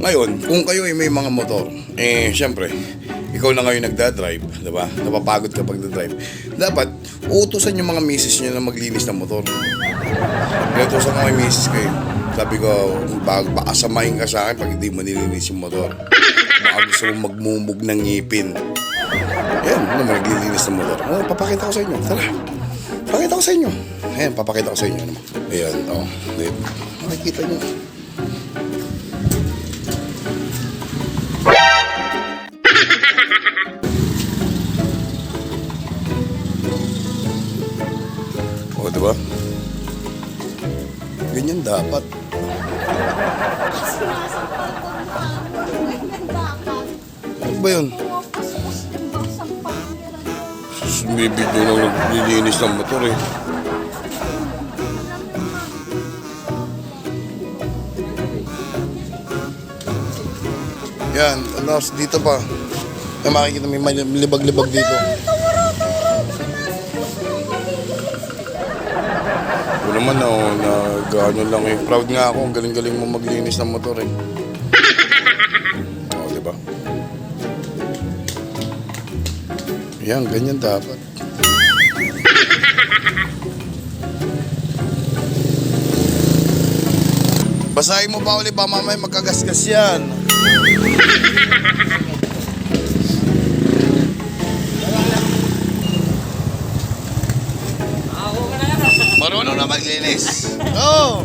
Ngayon, kung kayo ay may mga motor, syempre, ikaw na ngayon nagdadrive, diba? Napapagod ka pag nagdadrive. Dapat, uutusan yung mga misis nyo na maglinis ng motor. Inutusan ko may misis kayo. Sabi ko, baka samahin ka sa akin pag hindi mo nilinis yung motor. Baka gusto mo magmumug ng ngipin. Ayan, ano mo naglilinis ng motor? Papakita ko sa inyo. Tara, pakita ko sa inyo. Ayan, papakita ko sa inyo. Ayan, makikita nyo. O, diba? Ganyan dapat. Ano ba yun? Bibidyo na naglilinis ng motor eh. Yan, dito pa. Makikita may libag-libag dito. Ako naman gano'n lang eh. Proud nga ako, ang galing-galing mo maglinis ng motor eh. O, diba? Yan, ganyan dapat. Basahin mo pa ulit, ba mamaya magkagasgas yan. Marunong na maglinis. Oo.